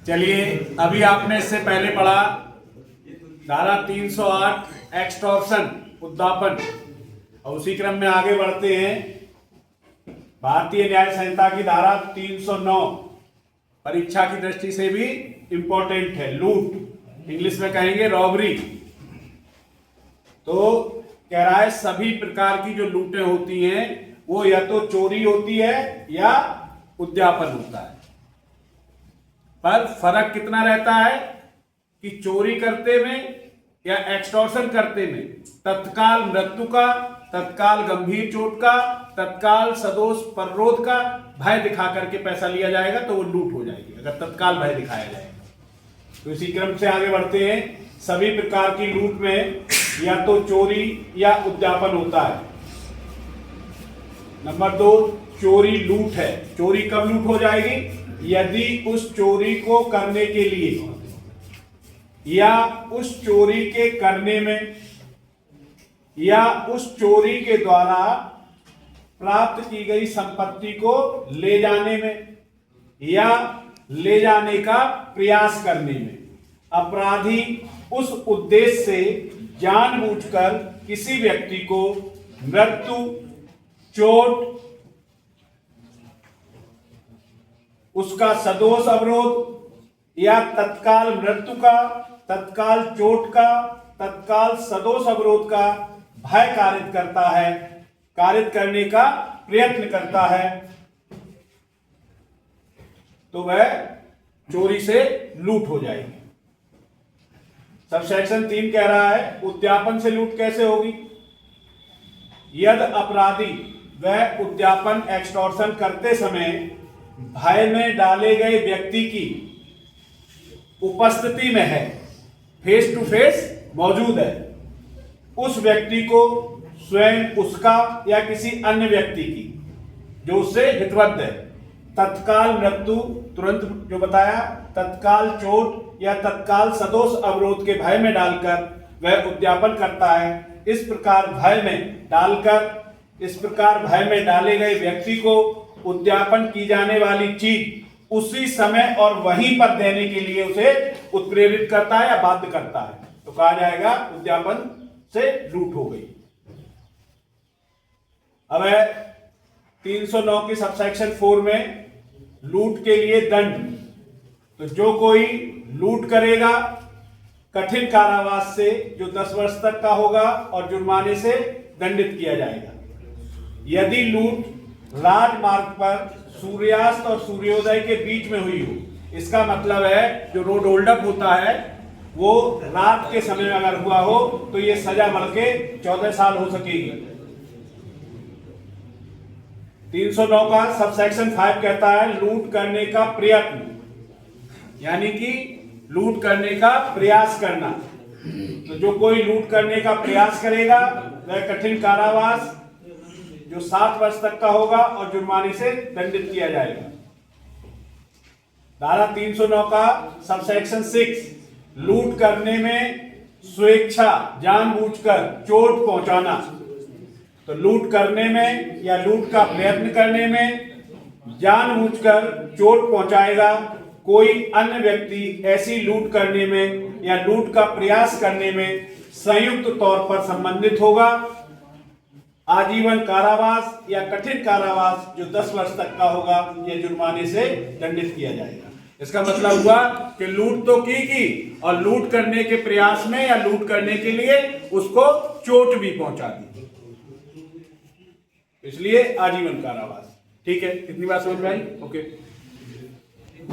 चलिए, अभी आपने इससे पहले पढ़ा धारा 308 एक्सटॉर्शन उद्दापन, और उसी क्रम में आगे बढ़ते हैं। भारतीय न्याय संहिता की धारा 309 परीक्षा की दृष्टि से भी इंपॉर्टेंट है। लूट, इंग्लिश में कहेंगे रॉबरी। तो कह रहा है सभी प्रकार की जो लूटें होती हैं वो या तो चोरी होती है या उद्यापन होता है। पर फर्क कितना रहता है कि चोरी करते में या एक्सटॉर्शन करते में तत्काल मृत्यु का, तत्काल गंभीर चोट का, तत्काल सदोष पररोध का भय दिखा करके पैसा लिया जाएगा तो वो लूट हो जाएगी, अगर तत्काल भय दिखाया जाएगा। तो इसी क्रम से आगे बढ़ते हैं। सभी प्रकार की लूट में या तो चोरी या उद्यापन होता है। नंबर 2, चोरी लूट है। चोरी कब लूट हो जाएगी? यदि उस चोरी को करने के लिए या उस चोरी के करने में या उस चोरी के द्वारा प्राप्त की गई संपत्ति को ले जाने में या ले जाने का प्रयास करने में अपराधी उस उद्देश्य से जानबूझकर किसी व्यक्ति को मृत्यु, चोट, उसका सदोष अवरोध या तत्काल मृत्यु का, तत्काल चोट का, तत्काल सदोष अवरोध का भय कारित करता है, कारित करने का प्रयत्न करता है, तो वह चोरी से लूट हो जाएगी। सबसेक्शन 3 कह रहा है उद्यापन से लूट कैसे होगी? यदि अपराधी वह उद्यापन एक्सटॉर्शन करते समय भय में डाले गए व्यक्ति की उपस्थिति में है, फेस टू फेस मौजूद है, उस व्यक्ति को स्वयं उसका या किसी अन्य व्यक्ति की जो उससे हितबद्ध है तत्काल मृत्यु, तुरंत जो बताया, तत्काल चोट या तत्काल सदोष अवरोध के भय में डालकर वह उद्यापन करता है। इस प्रकार भय में डाले गए व्यक्ति को उद्यापन की जाने वाली चीज उसी समय और वहीं पर देने के लिए उसे उत्प्रेरित करता है या बाध्य करता है, तो कहा जाएगा उद्यापन से लूट हो गई। अब 309 की सबसेक्शन 4 में लूट के लिए दंड। तो जो कोई लूट करेगा कठिन कारावास से जो 10 वर्ष तक का होगा और जुर्माने से दंडित किया जाएगा। यदि लूट राजमार्ग पर सूर्यास्त और सूर्योदय के बीच में हुई हो, इसका मतलब है जो रोड होल्ड अप होता है वो रात के समय में अगर हुआ हो तो ये सजा बढ़ के 14 साल हो सकेगी। 309 का सबसेक्शन 5 कहता है लूट करने का प्रयत्न, यानी कि लूट करने का प्रयास करना। तो जो कोई लूट करने का प्रयास करेगा वह कठिन कारावास जो 7 वर्ष तक का होगा और जुर्माने से दंडित किया जाएगा। धारा 309 का सबसेक्शन 6 लूट करने में स्वेच्छा जानबूझकर चोट पहुंचाना। तो लूट करने में या लूट का प्रयत्न करने में जानबूझकर चोट पहुंचाएगा कोई अन्य व्यक्ति ऐसी लूट करने में या लूट का प्रयास करने में संयुक्त तौर पर संबंधित होगा। आजीवन कारावास या कठिन कारावास जो 10 वर्ष तक का होगा यह जुर्माने से दंडित किया जाएगा। इसका मतलब हुआ कि लूट तो की और लूट करने के प्रयास में या लूट करने के लिए उसको चोट भी पहुंचा दी, इसलिए आजीवन कारावास। ठीक है, कितनी बात समझ में आई? ओके।